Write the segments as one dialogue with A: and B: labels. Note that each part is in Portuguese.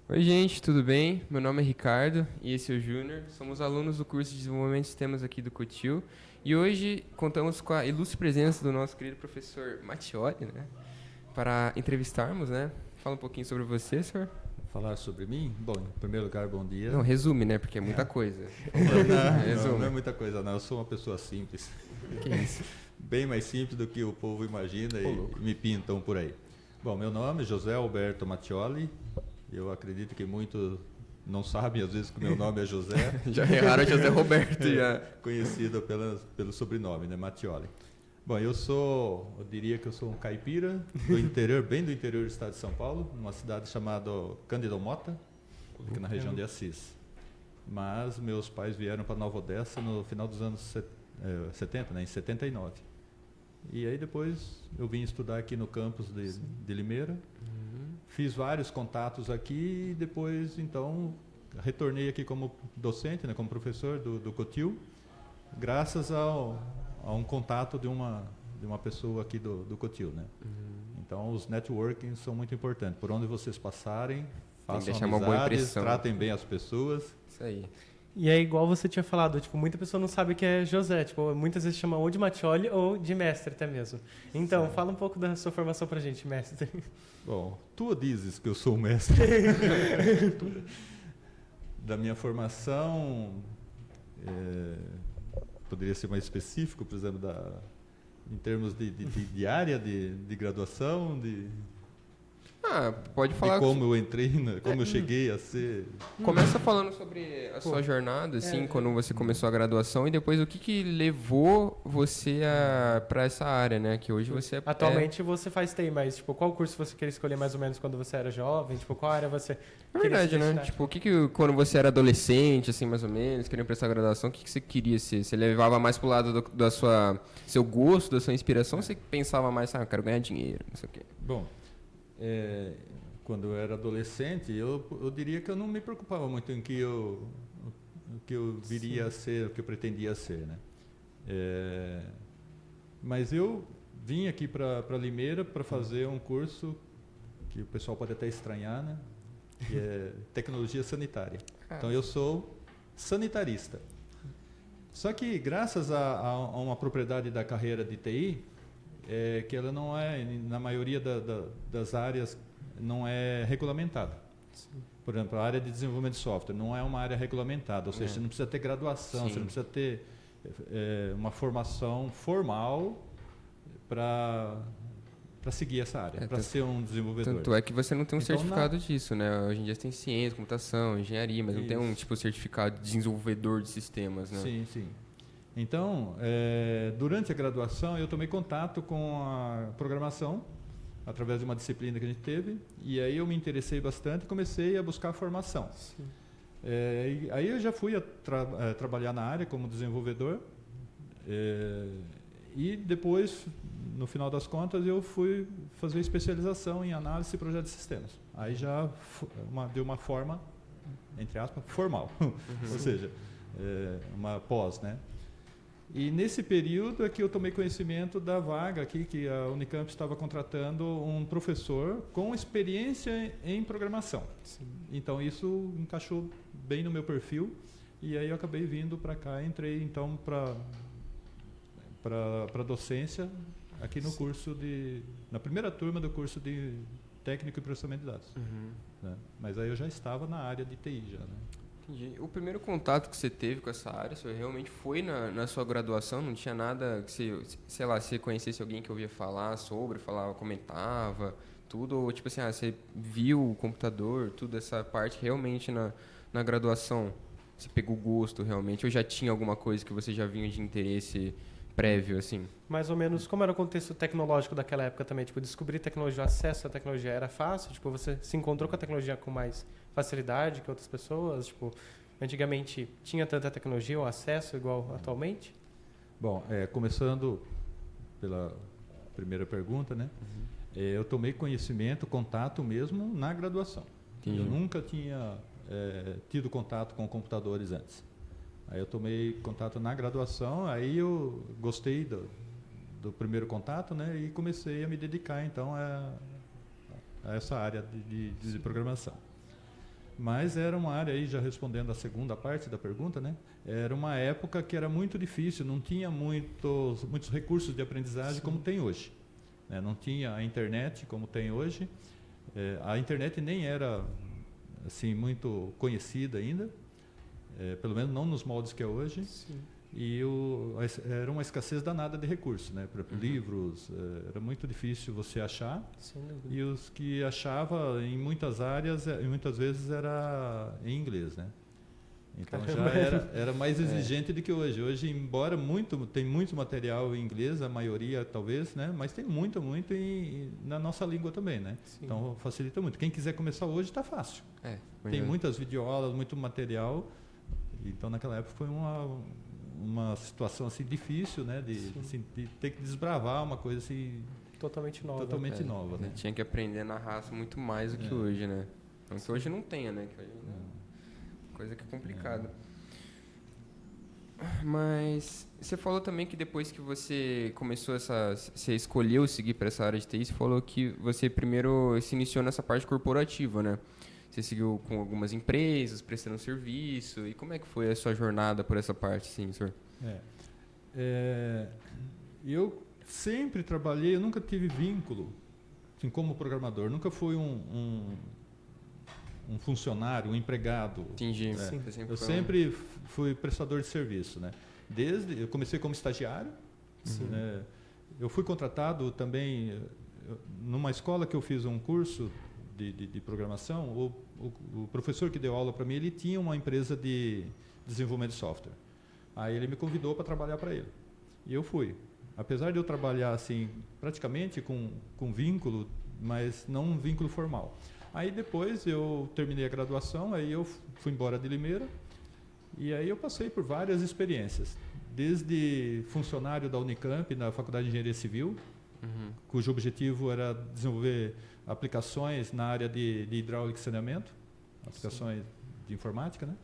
A: Oi, gente, tudo bem? Meu nome é Ricardo e esse é o Júnior. Somos alunos do curso de Desenvolvimento de Sistemas aqui do Cotil e hoje contamos com a ilustre presença do nosso querido professor Mattioli, né? Para entrevistarmos, né? Fala um pouquinho sobre você, senhor.
B: Falar sobre mim? Bom, em primeiro lugar, bom dia.
A: Não, resume, né? Porque é muita coisa.
B: Não é muita coisa, não. Eu sou uma pessoa simples.
A: Que isso?
B: Bem mais simples do que o povo imagina e me pintam por aí. Bom, meu nome é José Alberto Mattioli. Eu acredito que muitos não sabem, às vezes, que meu nome é José.
A: Já erraram José Roberto, já.
B: Conhecido pelo sobrenome, né? Mattioli. Bom, eu diria que eu sou um caipira do interior, bem do interior do estado de São Paulo, numa cidade chamada Cândido Mota, aqui na região de Assis. Mas meus pais vieram para Nova Odessa no final dos anos 70, né, em 79. E aí depois eu vim estudar aqui no campus de Limeira, fiz vários contatos aqui e depois, então, retornei aqui como docente, né, como professor do Cotil, graças a um contato de uma pessoa aqui do Cotil, né? Então, os networking são muito importantes. Por onde vocês passarem, façam amizades, tratem bem as pessoas.
A: Isso aí.
C: E é igual você tinha falado, tipo, muita pessoa não sabe que é José, tipo, muitas vezes chama ou de Mattioli ou de mestre até mesmo. Então, fala um pouco da sua formação pra gente, mestre.
B: Bom, tu dizes que eu sou o mestre. Da minha formação, poderia ser mais específico, por exemplo, em termos de área de graduação,
A: pode falar.
B: Como eu entrei, como eu cheguei a ser.
A: Começa falando sobre a sua jornada, assim, quando você começou a graduação e depois o que levou você para essa área, né? Que hoje você
C: Atualmente você faz TI, mas tipo, qual curso você queria escolher mais ou menos quando você era jovem? Tipo, qual área você
A: É verdade, né? Tipo, quando você era adolescente, assim, mais ou menos, queria prestar graduação, o que você queria ser? Você levava mais pro lado da seu gosto, da sua inspiração, ou você pensava mais, eu quero ganhar dinheiro, não sei o quê?
B: Bom, quando eu era adolescente, eu diria que eu não me preocupava muito em o que eu viria a ser, o que eu pretendia ser, né? Mas eu vim aqui para Limeira para fazer um curso que o pessoal pode até estranhar, né? Que é tecnologia sanitária. Então eu sou sanitarista. Só que graças a uma propriedade da carreira de TI, que ela não é, na maioria das áreas, não é regulamentada. Sim. Por exemplo, a área de desenvolvimento de software não é uma área regulamentada, ou seja, você não precisa ter graduação, você não precisa ter uma formação formal para seguir essa área, para ser um desenvolvedor.
A: Tanto é que você não tem um certificado disso, né? Hoje em dia tem ciência, computação, engenharia, mas não tem um certificado de desenvolvedor de sistemas, né?
B: Sim, sim. Então, durante a graduação, eu tomei contato com a programação, através de uma disciplina que a gente teve, e aí eu me interessei bastante e comecei a buscar a formação. Aí eu já fui trabalhar na área como desenvolvedor, e depois, no final das contas, eu fui fazer especialização em análise e projeto de sistemas. Aí já deu uma forma, entre aspas, formal, ou seja, uma pós, né? E nesse período é que eu tomei conhecimento da vaga aqui, que a Unicamp estava contratando um professor com experiência em programação. Sim. Então isso encaixou bem no meu perfil, e aí eu acabei vindo para cá, entrei então para docência aqui no curso na primeira turma do curso de técnico e processamento de dados. Né? Mas aí eu já estava na área de TI já, né?
A: Entendi. O primeiro contato que você teve com essa área, você realmente foi na sua graduação? Não tinha nada que você, sei lá, você conhecesse alguém que ouvia falar sobre, comentava, tudo? Ou tipo assim, você viu o computador, tudo essa parte realmente na graduação? Você pegou gosto realmente? Ou já tinha alguma coisa que você já vinha de interesse prévio, assim?
C: Mais ou menos, como era o contexto tecnológico daquela época também? Tipo, descobrir tecnologia, o acesso à tecnologia era fácil? Tipo, você se encontrou com a tecnologia com mais facilidade que outras pessoas? Tipo, antigamente tinha tanta tecnologia ou acesso igual atualmente?
B: Bom, começando pela primeira pergunta, né? Eu tomei contato mesmo na graduação. Entendi. Eu nunca tinha tido contato com computadores antes. Aí eu tomei contato na graduação, aí eu gostei do primeiro contato, né? E comecei a me dedicar, então, a essa área de programação. Mas era uma área, aí já respondendo a segunda parte da pergunta, né? Era uma época que era muito difícil, não tinha muitos recursos de aprendizagem como tem hoje, né? Não tinha a internet como tem hoje. A internet nem era assim muito conhecida ainda, pelo menos não nos moldes que é hoje.
C: Sim.
B: E era uma escassez danada de recursos, né? Para livros, era muito difícil você achar.
C: Sem dúvida.
B: E os que achava em muitas áreas, e muitas vezes era em inglês, né? Então já era mais exigente do que hoje. Hoje, embora tem muito material em inglês, a maioria talvez, né? Mas tem muito na nossa língua também, né?
C: Sim.
B: Então facilita muito. Quem quiser começar hoje está fácil. Tem
A: é.
B: muitas videoaulas, muito material. Então naquela época foi uma situação assim difícil, né? De ter que desbravar uma coisa assim
C: Totalmente nova.
B: totalmente nova, né?
A: Tinha que aprender na raça muito mais do que hoje, né? Não que hoje não tenha, né? Que hoje, coisa que é complicada. Mas você falou também que depois que você começou você escolheu seguir para essa área de TI, você falou que você primeiro se iniciou nessa parte corporativa, né? Você seguiu com algumas empresas, prestando serviço. E como é que foi a sua jornada por essa parte, sim, senhor?
B: Eu sempre trabalhei, eu nunca tive vínculo, assim, como programador. Nunca fui um funcionário, um empregado.
A: Entendi.
B: Eu sempre fui prestador de serviço, né? Eu comecei como estagiário. Né? Eu fui contratado também numa escola que eu fiz um curso de programação. O professor que deu aula para mim, ele tinha uma empresa de desenvolvimento de software. Aí ele me convidou para trabalhar para ele. E eu fui. Apesar de eu trabalhar assim praticamente com vínculo, mas não um vínculo formal. Aí depois eu terminei a graduação, aí eu fui embora de Limeira e aí eu passei por várias experiências, desde funcionário da Unicamp, na Faculdade de Engenharia Civil, cujo objetivo era desenvolver aplicações na área de hidráulica e saneamento, aplicações de informática, né?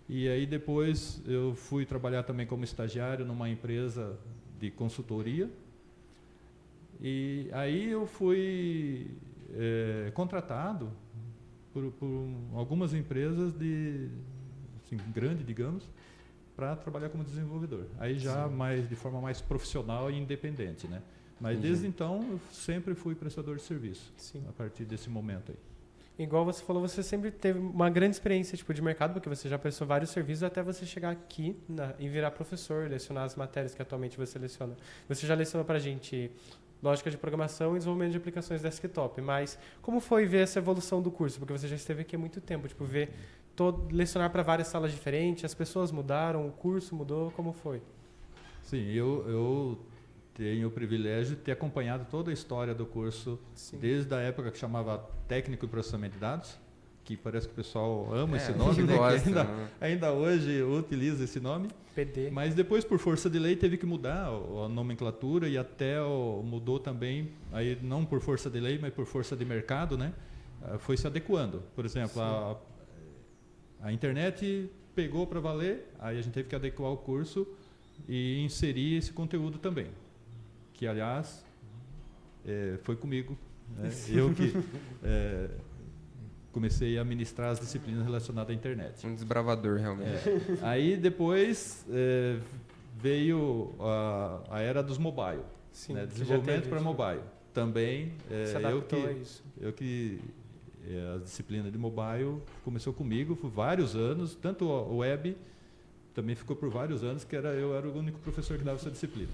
B: E aí depois eu fui trabalhar também como estagiário numa empresa de consultoria e aí eu fui contratado por algumas empresas grande, digamos, para trabalhar como desenvolvedor. Aí já de forma mais profissional e independente, né? Mas desde então eu sempre fui prestador de serviço.
C: Sim.
B: A partir desse momento aí.
C: Igual você falou, você sempre teve uma grande experiência de mercado, porque você já prestou vários serviços até você chegar aqui e virar professor, lecionar as matérias que atualmente você leciona. Você já lecionou para a gente lógica de programação e desenvolvimento de aplicações desktop, mas como foi ver essa evolução do curso? Porque você já esteve aqui há muito tempo, ver lecionar para várias salas diferentes, as pessoas mudaram, o curso mudou, como foi?
B: Sim, eu tenho o privilégio de ter acompanhado toda a história do curso, desde a época que chamava Técnico em Processamento de Dados, que parece que o pessoal ama esse nome, né?
A: Gosta,
B: ainda hoje utiliza esse nome.
C: PD.
B: Mas depois, por força de lei, teve que mudar a nomenclatura e até mudou também, aí não por força de lei, mas por força de mercado, né? Foi se adequando. Por exemplo, a internet pegou para valer, aí a gente teve que adequar o curso e inserir esse conteúdo também. Que, aliás, foi comigo. Né? Eu que comecei a ministrar as disciplinas relacionadas à internet.
A: Um desbravador, realmente.
B: Aí depois veio a era dos mobile.
C: Sim,
B: né? Desenvolvimento para mobile. Também a disciplina de mobile começou comigo por vários anos, tanto o web também ficou por vários anos, que eu era o único professor que dava essa disciplina.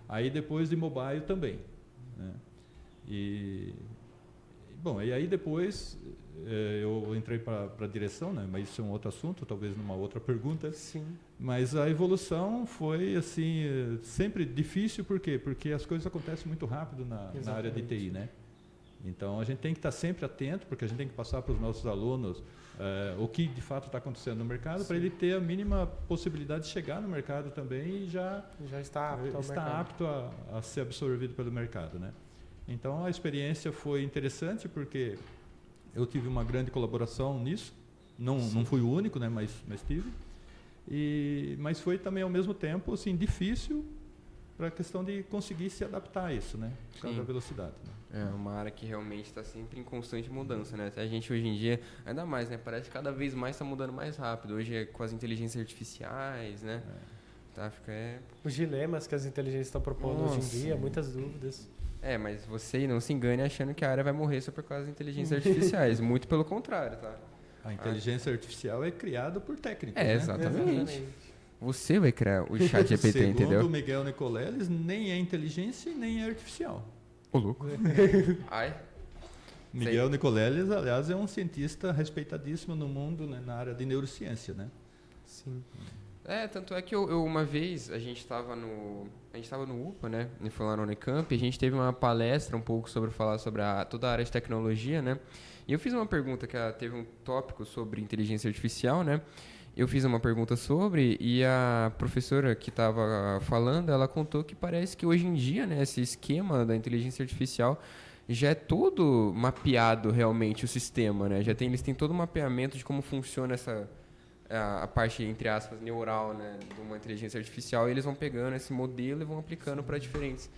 B: Aí depois de mobile também. Né? E aí depois eu entrei para a direção, né? Mas isso é um outro assunto, talvez numa outra pergunta.
C: Sim.
B: Mas a evolução foi assim sempre difícil, por quê? Porque as coisas acontecem muito rápido na área de TI, né? Então a gente tem que estar sempre atento, porque a gente tem que passar para os nossos alunos o que de fato está acontecendo no mercado, para ele ter a mínima possibilidade de chegar no mercado também e já
C: está
B: apto a ser absorvido pelo mercado, né? Então a experiência foi interessante porque eu tive uma grande colaboração nisso. Não fui o único, né? Mas tive. Mas foi também ao mesmo tempo assim difícil, para a questão de conseguir se adaptar a isso, né? Por causa
A: Sim.
B: da velocidade. Né?
A: É uma área que realmente está sempre em constante mudança, né? Até a gente hoje em dia, ainda mais, né? Parece que cada vez mais está mudando mais rápido. Hoje é com as inteligências artificiais, né? Tá,
C: Os dilemas que as inteligências estão propondo hoje em
A: Nossa.
C: dia, muitas dúvidas.
A: Mas você não se engane achando que a área vai morrer só por causa das inteligências artificiais. Muito pelo contrário, tá?
B: A inteligência artificial é criada por técnicos,
A: É,
B: né?
A: exatamente. Você vai criar o chat GPT,
B: Segundo
A: entendeu?
B: o Miguel Nicoleles, nem é inteligência e nem é artificial.
A: Ô, louco. Ai.
B: Miguel Nicoleles, aliás, é um cientista respeitadíssimo no mundo, né, na área de neurociência, né?
C: Sim.
A: Tanto é que eu uma vez, a gente estava no UPA, né? E foi lá no Unicamp, e a gente teve uma palestra um pouco sobre falar sobre toda a área de tecnologia, né? E eu fiz uma pergunta que teve um tópico sobre inteligência artificial, né? Eu fiz uma pergunta sobre, e a professora que estava falando, ela contou que parece que hoje em dia, né, esse esquema da inteligência artificial já é todo mapeado realmente o sistema, né? Eles têm todo o mapeamento de como funciona a parte, entre aspas, neural, né, de uma inteligência artificial, e eles vão pegando esse modelo e vão aplicando para diferentes.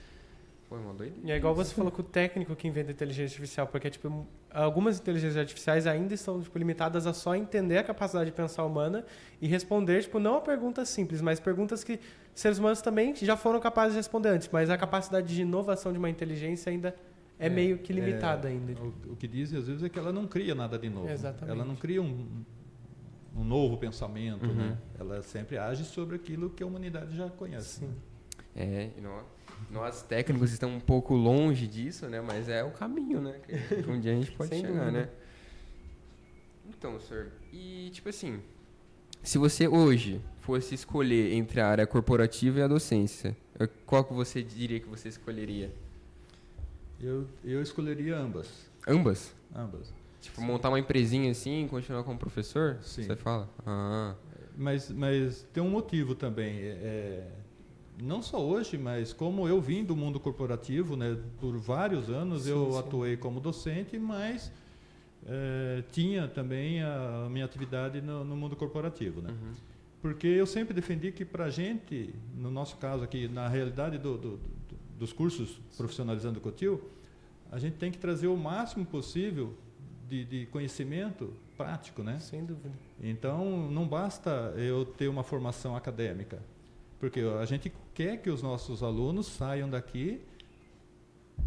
A: Pô, é uma doideira.
C: E é igual você falou com o técnico que inventa inteligência artificial, porque tipo, algumas inteligências artificiais ainda estão tipo, limitadas a só entender a capacidade de pensar humana e responder, tipo, não a perguntas simples, mas perguntas que seres humanos também já foram capazes de responder antes, mas a capacidade de inovação de uma inteligência ainda é meio que limitada ainda.
B: O que dizem às vezes é que ela não cria nada de novo.
C: Exatamente.
B: Ela não cria um novo pensamento, né? Ela sempre age sobre aquilo que a humanidade já conhece.
C: Sim.
B: Né?
A: E nós técnicos estamos um pouco longe disso, né? Mas é o caminho, né? Que um dia a gente pode
C: Sem
A: chegar,
C: dúvida.
A: né? Então, senhor, e tipo assim, se você hoje fosse escolher entre a área corporativa e a docência, qual que você diria que você escolheria?
B: Eu escolheria ambas.
A: Ambas?
B: Ambas.
A: Tipo, montar uma empresinha assim e continuar como professor?
B: Sim.
A: Você fala? Ah.
B: Mas tem um motivo também. Não só hoje, mas como eu vim do mundo corporativo, né, por vários anos eu atuei como docente, mas tinha também a minha atividade no mundo corporativo. Né? Porque eu sempre defendi que para a gente, no nosso caso aqui, na realidade dos cursos profissionalizando o Cotil, a gente tem que trazer o máximo possível de conhecimento prático, né?
C: Sem dúvida.
B: Então, não basta eu ter uma formação acadêmica, porque a gente quer que os nossos alunos saiam daqui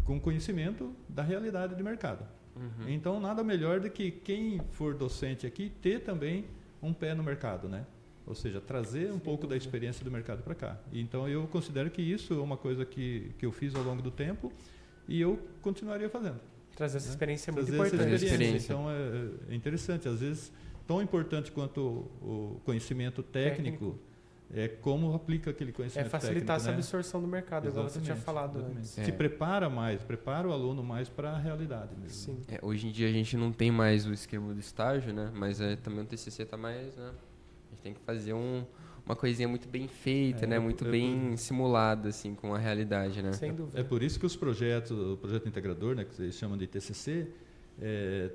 B: com conhecimento da realidade do mercado. Então, nada melhor do que quem for docente aqui ter também um pé no mercado, né? Ou seja, trazer um pouco da experiência do mercado para cá. Então, eu considero que isso é uma coisa que eu fiz ao longo do tempo e eu continuaria fazendo.
C: Trazer essa experiência é muito
B: Trazer
C: importante.
B: essa experiência. Então, é interessante. Às vezes, tão importante quanto o conhecimento técnico é como aplica aquele conhecimento técnico.
C: Facilitar essa
B: né?
C: absorção do mercado, igual você tinha falado antes.
B: Se prepara mais, prepara o aluno mais para a realidade mesmo.
C: Sim.
A: Hoje em dia a gente não tem mais o esquema do estágio, né? Mas também o TCC está mais, né? A gente tem que fazer uma coisinha muito bem feita, né? Muito bem simulada, assim, com a realidade, né?
C: Sem dúvida.
B: É por isso que o projeto integrador, né, que vocês chamam de TCC,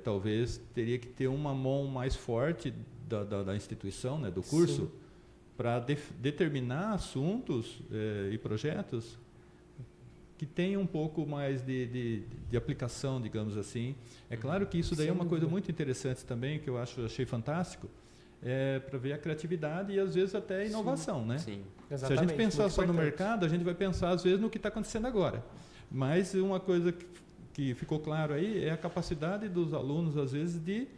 B: talvez teria que ter uma mão mais forte da instituição, né, do curso, para determinar assuntos e projetos que tenham um pouco mais de aplicação, digamos assim. É claro que isso daí é uma coisa muito interessante também, que eu achei fantástico, para ver a criatividade e às vezes até a inovação, né?
A: Sim.
B: Se a gente pensar só no mercado, a gente vai pensar às vezes no que está acontecendo agora. Mas uma coisa que ficou claro aí é a capacidade dos alunos às vezes de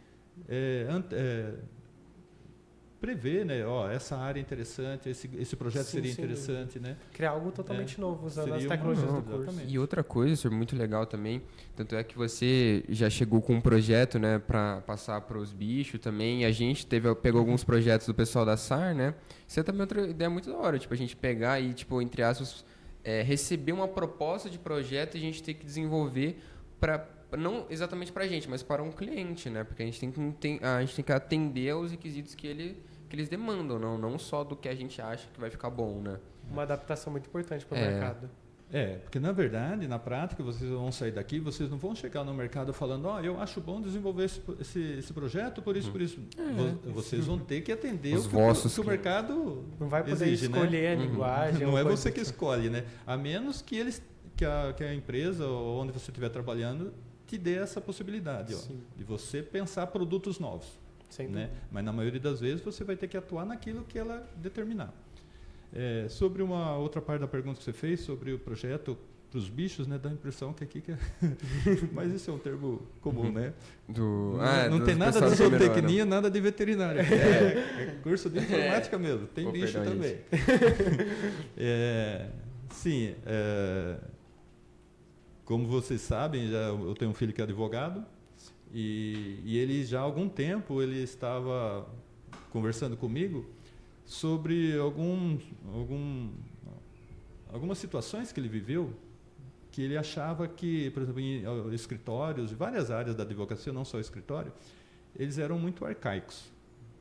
B: prever, né? Essa área é interessante, esse projeto seria interessante, né?
C: Criar algo totalmente novo, usando as
B: seria
C: tecnologias do
B: exatamente.
C: curso.
A: E outra coisa, isso é muito legal também, tanto é que você já chegou com um projeto, né, para passar para os bichos também, e a gente pegou alguns projetos do pessoal da SAR, né? Isso é também outra ideia muito da hora, tipo, a gente pegar e, tipo, entre aspas, receber uma proposta de projeto e a gente ter que desenvolver para não exatamente para a gente, mas para um cliente, né? Porque a gente tem que atender aos requisitos que eles demandam, não só do que a gente acha que vai ficar bom, né?
C: Uma adaptação muito importante para o mercado.
B: Porque na verdade, na prática, vocês vão sair daqui, vocês não vão chegar no mercado falando, eu acho bom desenvolver esse projeto por isso, por isso. Vocês vão ter que atender
A: Os
B: o
A: vossos
B: que o mercado
C: Não vai poder
B: exige,
C: escolher
B: né?
C: a linguagem.
B: Não
C: ou
B: é
C: coisa
B: você que
C: assim.
B: escolhe, né? A menos que a empresa ou onde você estiver trabalhando te dê essa possibilidade,
C: Sim.
B: de você pensar produtos novos.
C: Sem
B: Né?
C: dúvida.
B: Mas na maioria das vezes você vai ter que atuar naquilo que ela determinar. Sobre uma outra parte da pergunta que você fez, sobre o projeto para os bichos, né, dá a impressão que aqui mas isso é um termo comum, né? Não tem nada de zootecnia, nada de veterinária. É curso de informática mesmo, tem bicho
A: perdão,
B: também. Sim, como vocês sabem, eu tenho um filho que é advogado e ele já há algum tempo ele estava conversando comigo sobre algumas situações que ele viveu, que ele achava que, por exemplo, em escritórios, em várias áreas da advocacia, não só escritório, eles eram muito arcaicos,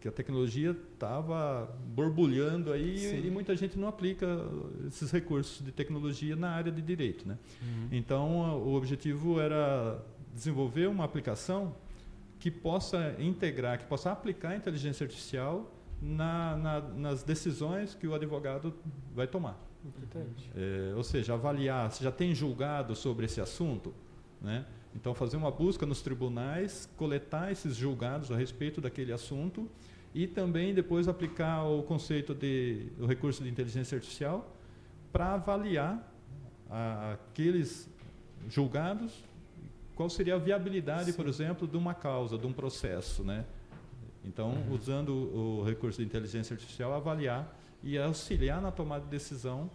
B: que a tecnologia estava borbulhando aí e muita gente não aplica esses recursos de tecnologia na área de direito, né? Então, o objetivo era desenvolver uma aplicação que possa integrar, que possa aplicar a inteligência artificial nas decisões que o advogado vai tomar. Ou seja, avaliar se já tem julgado sobre esse assunto, né? Então fazer uma busca nos tribunais, coletar esses julgados a respeito daquele assunto e também depois aplicar o conceito do recurso de inteligência artificial para avaliar aqueles julgados, qual seria a viabilidade, por exemplo, de uma causa, de um processo, né? Então, usando o recurso de inteligência artificial, avaliar e auxiliar na tomada de decisão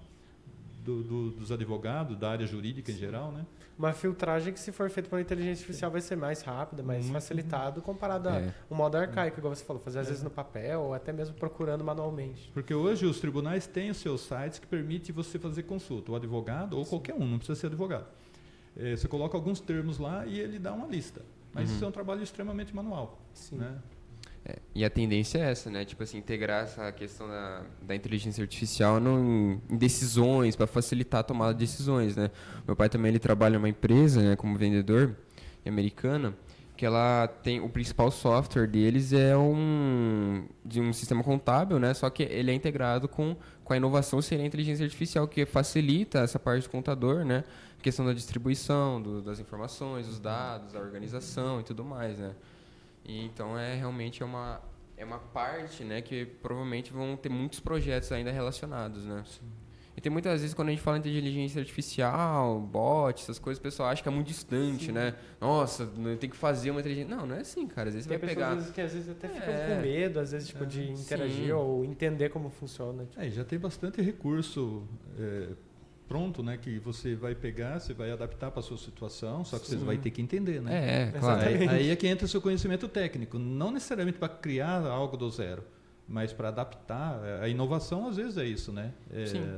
B: dos advogados, da área jurídica em geral, né?
C: Uma filtragem que, se for feita por inteligência artificial, vai ser mais rápida, mais facilitado comparado a um modo arcaico, igual você falou, fazer às vezes no papel ou até mesmo procurando manualmente.
B: Porque hoje os tribunais têm os seus sites que permitem você fazer consulta, o advogado ou qualquer um, não precisa ser advogado. Você coloca alguns termos lá e ele dá uma lista. Mas isso é um trabalho extremamente manual.
C: Sim.
B: Né?
A: E a tendência é essa, né? Tipo assim, integrar essa questão da inteligência artificial em decisões, para facilitar a tomada de decisões, né? Meu pai também ele trabalha em uma empresa, né, como vendedor americana, que ela tem o principal software deles é de um sistema contábil, né? Só que ele é integrado com a inovação seria a inteligência artificial, que facilita essa parte do contador, né? A questão da distribuição das informações, dos dados, a organização e tudo mais, né? E então realmente é uma parte, né, que provavelmente vão ter muitos projetos ainda relacionados, né? Sim. E tem muitas vezes quando a gente fala em inteligência artificial, bot, essas coisas, o pessoal acha que é muito distante, né? Nossa, tem que fazer uma inteligência. Não é assim, cara. Às vezes
C: tem
A: você vai pegar.
C: Às vezes até ficam com medo, às vezes, de interagir ou entender como funciona. Tipo.
B: Já tem bastante recurso pronto, né, que você vai pegar, você vai adaptar para a sua situação, só que você vai ter que entender, né?
A: Claro.
B: Aí é que entra o seu conhecimento técnico, não necessariamente para criar algo do zero, mas para adaptar. A inovação às vezes é isso, né?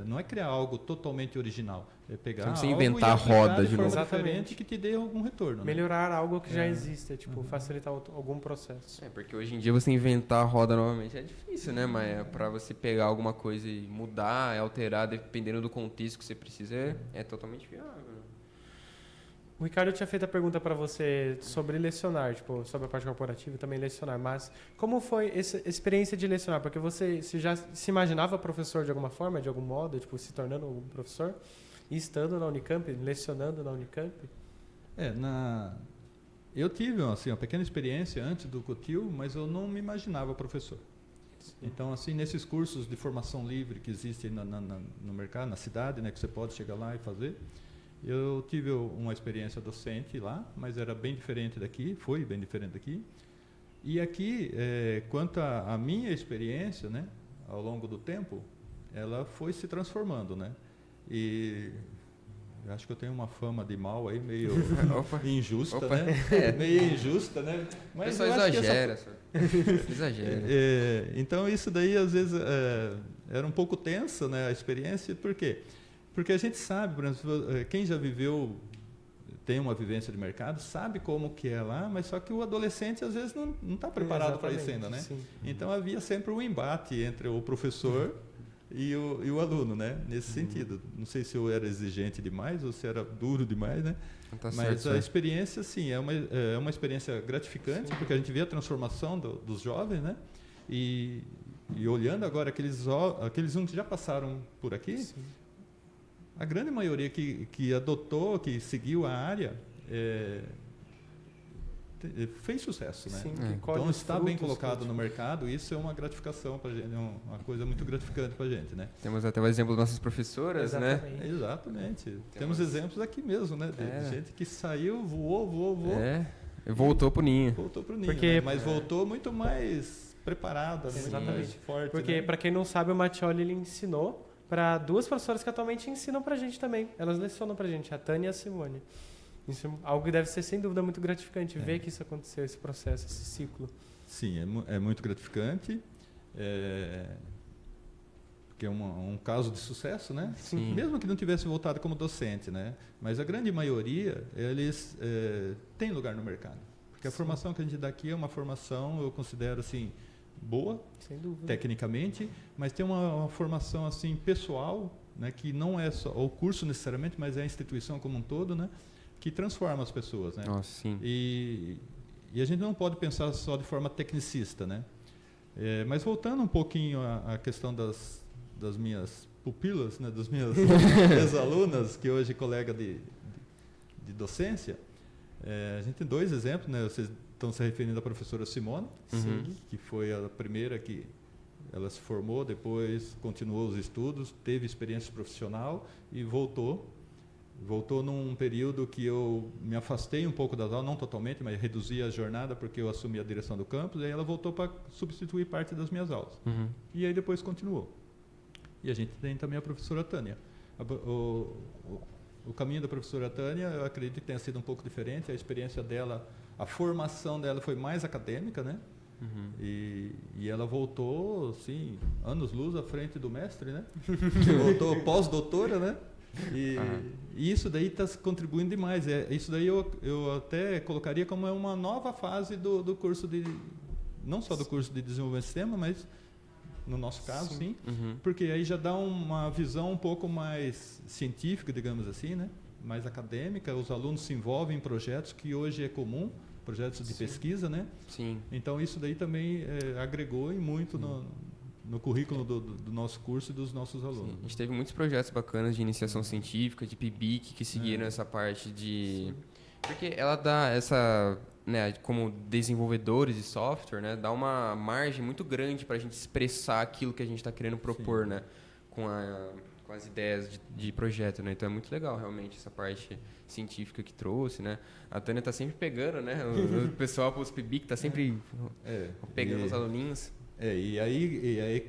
B: Não é criar algo totalmente original, é pegar algo
A: inventar
B: e
A: a roda
B: de
A: de
B: forma
A: novo.
B: diferente que te dê algum retorno.
C: Melhorar algo que já existe, tipo, facilitar algum processo.
A: Porque hoje em dia você inventar a roda novamente é difícil, né? Mas para você pegar alguma coisa e mudar, alterar, dependendo do contexto que você precisa, é totalmente viável. Né?
C: O Ricardo tinha feito a pergunta para você sobre lecionar, tipo, sobre a parte corporativa e também lecionar, mas como foi essa experiência de lecionar? Porque você já se imaginava professor de alguma forma, de algum modo, tipo, se tornando um professor? E estando na Unicamp, lecionando na Unicamp?
B: Eu tive assim, uma pequena experiência antes do Cotil, mas eu não me imaginava professor. Sim. Então, assim, nesses cursos de formação livre que existem no mercado, na cidade, né, que você pode chegar lá e fazer, eu tive uma experiência docente lá, mas era bem diferente daqui, foi bem diferente daqui. E aqui, quanto à minha experiência, né, ao longo do tempo, ela foi se transformando, né? E eu acho que eu tenho uma fama de mal aí, meio injusta, né? Meio injusta, né?
A: Mas só exagera, exagera.
B: Então, isso daí, às vezes, era um pouco tensa, né, a experiência. Por quê? Porque a gente sabe, por exemplo, quem já viveu, tem uma vivência de mercado, sabe como que é lá, mas só que o adolescente, às vezes, não está preparado para isso ainda, né? Sim. Então, havia sempre um embate entre o professor e o aluno, né? Nesse sentido. Não sei se eu era exigente demais ou se era duro demais, né?
A: Tá
B: Mas
A: certo,
B: a experiência, sim, é uma experiência gratificante, porque a gente vê a transformação dos jovens, né? E olhando agora aqueles que já passaram por aqui,
C: Sim.
B: a grande maioria que adotou, que seguiu a área, fez sucesso, né?
C: Sim, que colhe
B: Então
C: os
B: está bem
C: frutos,
B: colocado
C: tipo,
B: no mercado, isso é uma gratificação para a gente, uma coisa muito gratificante para a gente, né?
A: Temos até o exemplo das nossas professoras, né?
C: Exatamente.
B: Exatamente. Temos exemplos aqui mesmo, né? De gente que saiu, voou,
A: E voltou pro ninho.
B: voltou para o ninho,
C: Porque-
B: né? Mas voltou muito mais preparada, muito
C: Exatamente.
B: mais forte,
C: Porque,
B: né?
C: para quem não sabe, o Mattioli ele ensinou para duas professoras que atualmente ensinam pra gente também. Elas lecionam pra gente, a Tânia e a Simone. Isso é algo que deve ser, sem dúvida, muito gratificante, ver que isso aconteceu, esse processo, esse ciclo.
B: Sim, é muito gratificante. Porque é um caso de sucesso, né?
A: Sim.
B: Mesmo que não tivesse voltado como docente, né? Mas a grande maioria, eles têm lugar no mercado. Porque a formação que a gente dá aqui é uma formação, eu considero assim, boa,
C: Sem dúvida.
B: tecnicamente, mas tem uma formação assim pessoal, né? Que não é só o curso necessariamente, mas é a instituição como um todo, né? Que transforma as pessoas, né?
A: Nossa, sim.
B: E a gente não pode pensar só de forma tecnicista, né? Mas voltando um pouquinho à questão das minhas pupilas, né? Das minhas ex-alunas, que hoje é colega de docência, a gente tem dois exemplos, né? Vocês estão se referindo à professora Simone, que foi a primeira que ela se formou, depois continuou os estudos, teve experiência profissional e voltou num período que eu me afastei um pouco das aulas, não totalmente, mas reduzi a jornada porque eu assumi a direção do campus, e aí ela voltou para substituir parte das minhas aulas. E aí depois continuou. E a gente tem também a professora Tânia. O caminho da professora Tânia, eu acredito que tenha sido um pouco diferente, a experiência dela, a formação dela foi mais acadêmica, né? E ela voltou, assim, anos-luz à frente do mestre, né? Voltou pós-doutora, né? E isso daí está contribuindo demais. Isso daí eu até colocaria como uma nova fase do curso não só do curso de desenvolvimento de sistema, mas no nosso caso, sim, porque aí já dá uma visão um pouco mais científica, digamos assim, né? Mais acadêmica. Os alunos se envolvem em projetos que hoje é comum, projetos de pesquisa, né?
A: Sim.
B: Então isso daí também agregou e muito no currículo do nosso curso e dos nossos alunos.
A: Sim. A gente teve muitos projetos bacanas de iniciação científica, de PIBIC, que seguiram essa parte de... Porque ela dá essa... Né, como desenvolvedores de software, né, dá uma margem muito grande para a gente expressar aquilo que a gente está querendo propor, né, com as ideias de projeto, né? Então é muito legal realmente essa parte científica que trouxe, né? A Tânia está sempre pegando, né? O pessoal para os PIBIC está sempre pegando os aluninhos.
B: E aí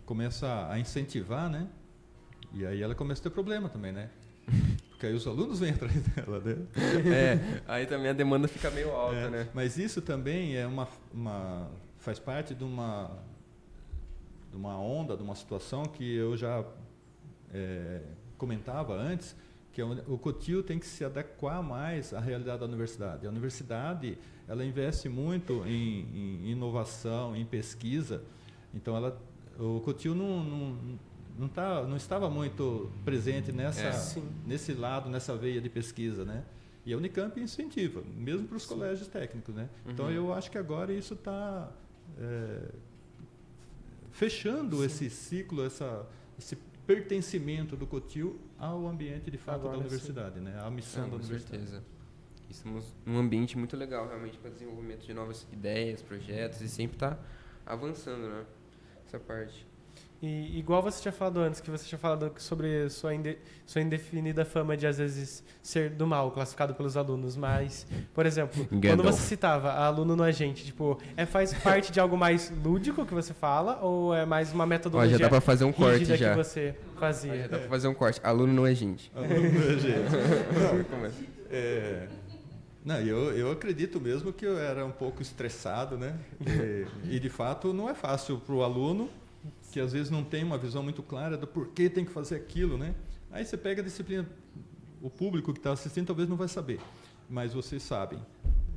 B: começa a incentivar, né? E aí ela começa a ter problema também, né? Porque aí os alunos vêm atrás dela, né?
A: Aí também a demanda fica meio alta, né?
B: Mas isso também faz parte de uma onda, de uma situação que eu já comentava antes, que o COTIL tem que se adequar mais à realidade da universidade. A universidade, ela investe muito em inovação, em pesquisa. Então, o COTIL não estava muito presente nesse lado, nessa veia de pesquisa, né? E a Unicamp incentiva, mesmo para os colégios técnicos, né? Então, eu acho que agora isso está fechando esse ciclo, esse pertencimento do COTIL ao ambiente de fato da universidade, né? À missão da universidade.
A: Com certeza. Estamos num ambiente muito legal realmente para desenvolvimento de novas ideias, projetos, e sempre está avançando, né? Essa parte.
C: E igual você tinha falado antes, que você tinha falado sobre sua indefinida fama de, às vezes, ser do mal, classificado pelos alunos, mas, por exemplo, quando você citava aluno no agente, tipo, faz parte de algo mais lúdico que você fala, ou é mais uma metodologia
A: já dá para fazer um corte já.
C: que você fazia?
A: Já dá para fazer um corte. Aluno não é gente.
B: Aluno não é gente. Não, eu acredito mesmo que eu era um pouco estressado, né? E de fato não é fácil para o aluno, que às vezes não tem uma visão muito clara do porquê tem que fazer aquilo, né? Aí você pega a disciplina, o público que está assistindo talvez não vai saber, mas vocês sabem.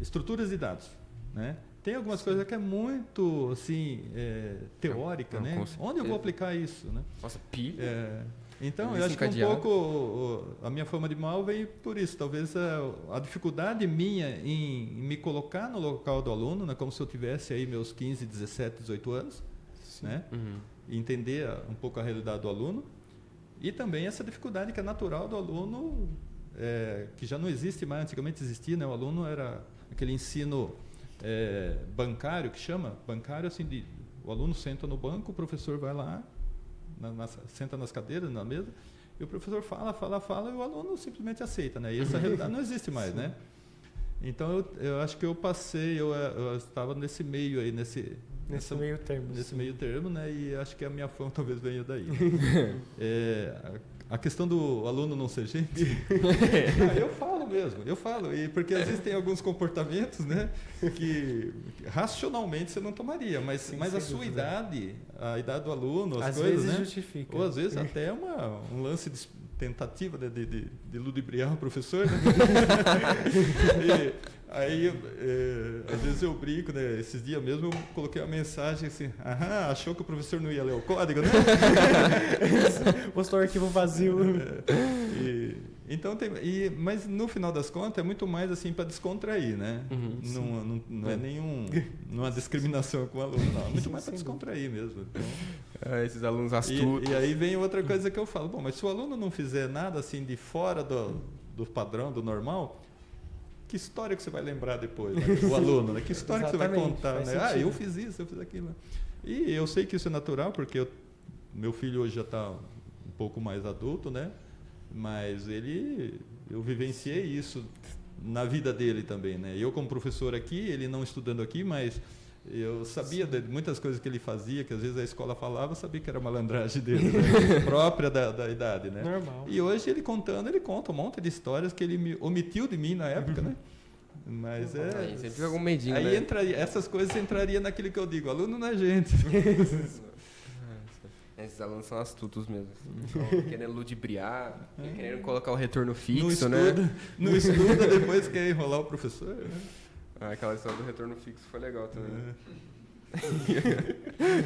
B: Estruturas de dados, né? tem algumas coisas que é muito, assim, teórica,
A: Não,
B: né?
A: com
B: Onde eu
A: certeza.
B: vou aplicar isso, né?
A: Nossa, pilha?
B: Então,
A: Isso
B: eu acho que um
A: encadeado.
B: pouco a minha fama de mal veio por isso. Talvez a dificuldade minha em me colocar no local do aluno, né? Como se eu tivesse aí meus 15, 17, 18 anos, né?
A: Uhum.
B: E entender um pouco a realidade do aluno. E também essa dificuldade que é natural do aluno, que já não existe mais, antigamente existia, né? O aluno era aquele ensino bancário, que chama, bancário assim, o aluno senta no banco, o professor vai lá, senta nas cadeiras, na mesa, e o professor fala, e o aluno simplesmente aceita, né? E essa realidade não existe mais, né? Então, eu acho que eu passei, eu estava nesse meio aí, nesse
C: meio termo.
B: Nesse meio termo, né? E acho que a minha fama talvez venha daí. A questão do aluno não ser gente, eu falo mesmo, e porque às vezes tem alguns comportamentos, né, que racionalmente você não tomaria, mas a sua idade, a idade do aluno, as
C: às
B: coisas,
C: vezes
B: né?
C: justifica.
B: Ou às vezes até um lance de tentativa de ludibriar o professor, né? Aí, às vezes eu brinco, né? Esses dias mesmo eu coloquei uma mensagem assim, achou que o professor não ia ler o código, né?
C: Postou o arquivo vazio.
B: Então mas no final das contas é muito mais assim para descontrair, né? Não é nenhuma discriminação com o aluno, não. É muito mais para descontrair mesmo. Então,
A: Esses alunos astutos.
B: e aí vem outra coisa que eu falo, bom, mas se o aluno não fizer nada assim de fora do padrão, do normal, que história que você vai lembrar depois, né? O aluno, né? Que história que você vai contar, né? Eu fiz isso, eu fiz aquilo. E eu sei que isso é natural, porque meu filho hoje já está um pouco mais adulto, né? Mas eu vivenciei isso na vida dele também, né? Eu como professor aqui, ele não estudando aqui, mas eu sabia de muitas coisas que ele fazia, que às vezes a escola falava, eu sabia que era malandragem dele, né? Própria da idade, né?
C: Normal.
B: E hoje ele conta um monte de histórias que ele me omitiu de mim na época, né? Mas
A: Aí sempre fica algum medinho,
B: aí
A: né?
B: essas coisas entrariam naquilo que eu digo, aluno não é gente.
A: Esses alunos são astutos mesmo. Assim. Querendo ludibriar, querendo colocar o retorno fixo,
B: Não estuda,
A: né?
B: não estuda, depois quer enrolar o professor. Né?
A: Aquela história do retorno fixo foi legal também.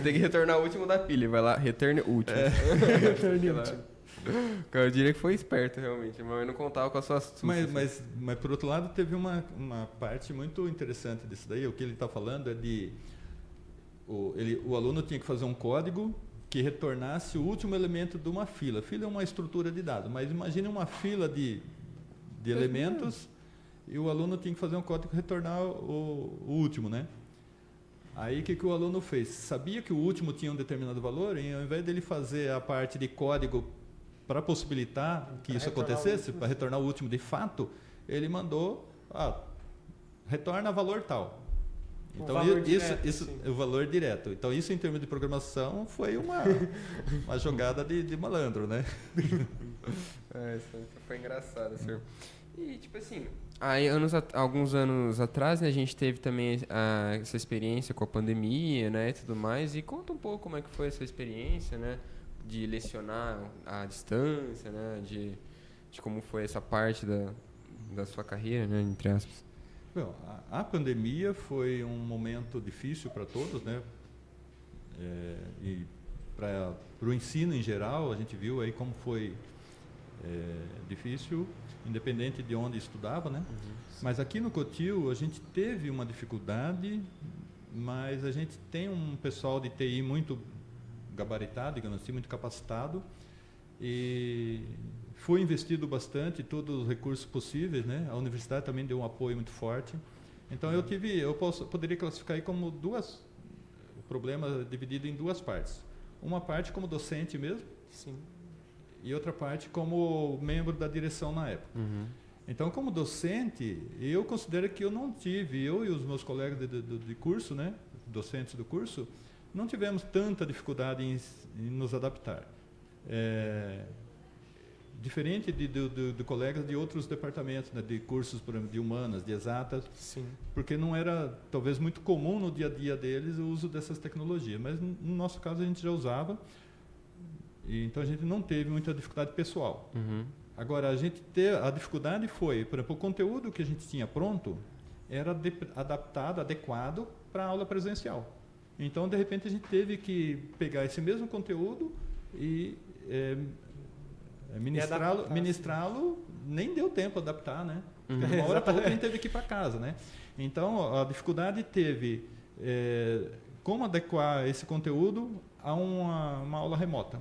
A: Tem que retornar o último da pilha. Vai lá, return último. Eu diria que foi esperto, realmente. Mas eu não contava com a sua astúcia.
B: Mas por outro lado, teve uma parte muito interessante disso daí. O que ele está falando é o aluno tinha que fazer um código que retornasse o último elemento de uma fila. Fila é uma estrutura de dados, mas imagine uma fila de elementos e o aluno tinha que fazer um código que retornar o último, né? Aí o que o aluno fez? Sabia que o último tinha um determinado valor e ao invés dele fazer a parte de código para possibilitar que isso acontecesse, para retornar o último de fato, ele mandou, retorna valor tal. Então, o valor direto. Então, isso em termos de programação foi uma jogada de malandro, né?
A: Isso foi engraçado, senhor. E, tipo assim, aí, alguns anos atrás, né, a gente teve também essa experiência com a pandemia, né, e tudo mais. E conta um pouco como é que foi essa experiência, né, de lecionar à distância, né, de como foi essa parte da sua carreira, né, entre aspas.
B: Bom, a pandemia foi um momento difícil para todos, né? E para o ensino em geral, a gente viu aí como foi difícil, independente de onde estudava, né? Mas aqui no Cotil a gente teve uma dificuldade, mas a gente tem um pessoal de TI muito gabaritado, digamos assim, muito capacitado, e foi investido bastante todos os recursos possíveis, né? A universidade também deu um apoio muito forte. Então eu poderia classificar aí como o problema dividido em duas partes. Uma parte como docente mesmo,
C: sim,
B: e outra parte como membro da direção na época. Então, como docente, eu considero que eu e os meus colegas de curso, né, docentes do curso, não tivemos tanta dificuldade em nos adaptar. Diferente de colegas de outros departamentos, né, de cursos, por exemplo, de humanas, de exatas,
C: sim,
B: porque não era talvez muito comum no dia a dia deles o uso dessas tecnologias, mas no nosso caso a gente já usava, e então a gente não teve muita dificuldade pessoal. Agora, a dificuldade foi, por exemplo, o conteúdo que a gente tinha pronto, era adaptado, adequado para a aula presencial. Então, de repente, a gente teve que pegar esse mesmo conteúdo e ministrá-lo, nem deu tempo a adaptar, né? Uma hora para outra a gente teve que ir para casa, né? Então, a dificuldade teve como adequar esse conteúdo a uma aula remota.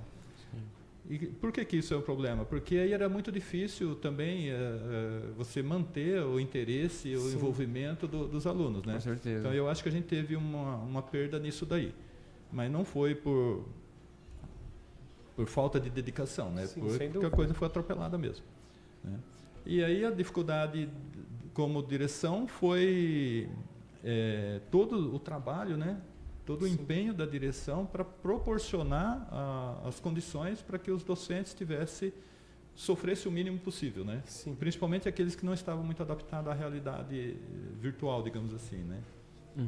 B: E por que isso é um problema? Porque aí era muito difícil também você manter o interesse, o envolvimento dos alunos, né?
A: Com certeza.
B: Então eu acho que a gente teve uma perda nisso daí, mas não foi por falta de dedicação, né? Porque a coisa foi atropelada mesmo, né? E aí a dificuldade como direção foi todo o trabalho, né? Todo o empenho da direção para proporcionar as condições para que os docentes sofressem o mínimo possível, né?
C: Sim.
B: Principalmente aqueles que não estavam muito adaptados à realidade virtual, digamos assim, né?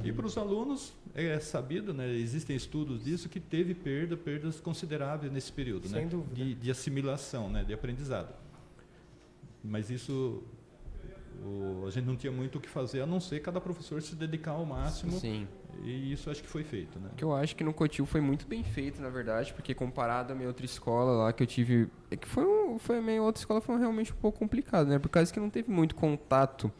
B: E para os alunos, é sabido, né? Existem estudos disso, que teve perdas consideráveis nesse período,
C: Sem
B: né?
C: dúvida.
B: De assimilação, né? De aprendizado. Mas isso a gente não tinha muito o que fazer, a não ser cada professor se dedicar ao máximo.
A: Sim.
B: E isso acho que foi feito, né?
A: Que eu acho que no Cotil foi muito bem feito, na verdade, porque comparado à minha outra escola lá que eu tive, foi a minha outra escola foi realmente um pouco complicado, né? Por causa que não teve muito contato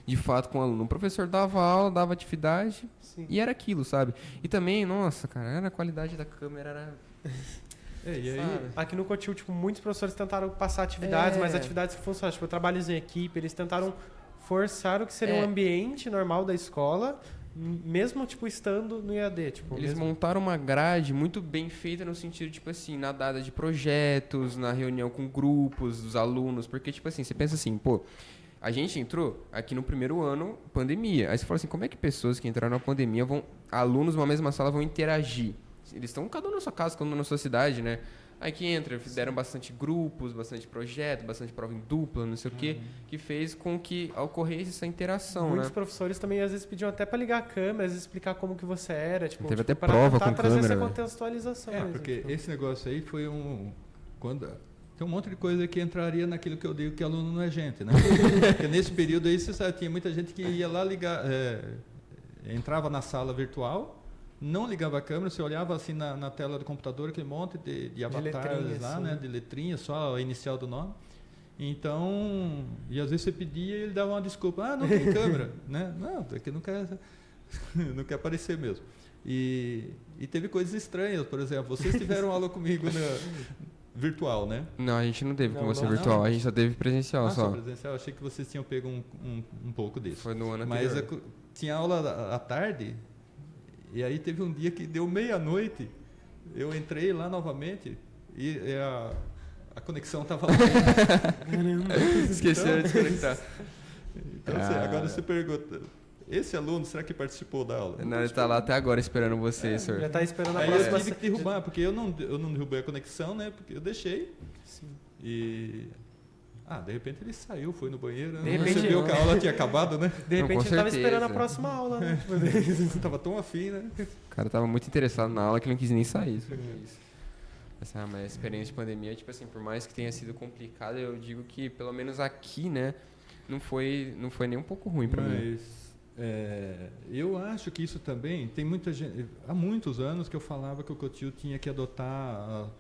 A: de fato com o aluno. O professor dava aula, dava atividade e era aquilo, sabe? E também, nossa, cara, a qualidade da câmera era
B: E aí,
C: aqui no Cotil, tipo, muitos professores tentaram passar atividades, mas atividades que funcionam, tipo, trabalhos em equipe, eles tentaram forçar o que seria um ambiente normal da escola, mesmo, tipo, estando no EAD. Tipo,
A: eles montaram uma grade muito bem feita no sentido, tipo assim, na data de projetos, na reunião com grupos dos alunos, porque, tipo assim, você pensa assim, pô, a gente entrou aqui no primeiro ano, pandemia. Aí você fala assim, como é que pessoas que entraram na pandemia alunos numa mesma sala vão interagir? Eles estão cada um na sua casa, cada um na sua cidade, né? Aí que entra, fizeram bastante grupos, bastante projeto, bastante prova em dupla, não sei o quê, que fez com que ocorresse essa interação,
C: Muitos
A: né?
C: professores também às vezes pediam até para ligar a câmera, às vezes explicar como que você era, tipo,
A: Teve até
C: para
A: prova
C: tentar
A: com
C: trazer
A: câmera,
C: essa
A: velho.
C: contextualização. mesmo,
B: porque
C: tipo.
B: esse negócio aí foi tem um monte de coisa que entraria naquilo que eu digo que aluno não é gente, né? Porque nesse período aí, você sabe, tinha muita gente que ia lá ligar, entrava na sala virtual, não ligava a câmera, você olhava assim na tela do computador, aquele monte de avatares lá, né? De letrinhas, só a inicial do nome. Então, e às vezes você pedia e ele dava uma desculpa, não tem câmera, né? Não, é que não quer aparecer mesmo. E teve coisas estranhas, por exemplo, vocês tiveram aula comigo virtual, né?
A: Não, a gente não teve com você
B: não.
A: virtual, a gente só teve presencial só.
B: Só presencial, achei que vocês tinham pego um pouco disso.
A: Foi no ano
B: Mas
A: anterior.
B: tinha aula à tarde, e aí teve um dia que deu meia-noite, eu entrei lá novamente e a conexão estava lá.
A: Esqueceram de desconectar.
B: Então, agora você pergunta, esse aluno, será que participou da aula?
A: Não, ele tá lá até agora esperando você, senhor.
C: Já tá esperando a
B: Aí
C: próxima.
B: eu tive que derrubar, porque eu não derrubei a conexão, né? Porque eu deixei.
C: Sim.
B: E... de repente ele saiu, foi no banheiro.
C: De repente,
B: você viu que a aula tinha acabado, né?
C: De
A: Não,
C: repente
A: com
C: ele tava
A: certeza.
C: esperando a próxima aula, né?
B: Tava tão afim, né?
A: O cara tava muito interessado na aula que não quis nem sair. Essa mas a experiência de pandemia, tipo assim, por mais que tenha sido complicada, eu digo que pelo menos aqui, né, não foi nem um pouco ruim para mim.
B: Mas eu acho que isso também tem muita gente. Há muitos anos que eu falava que o Cotil tinha que adotar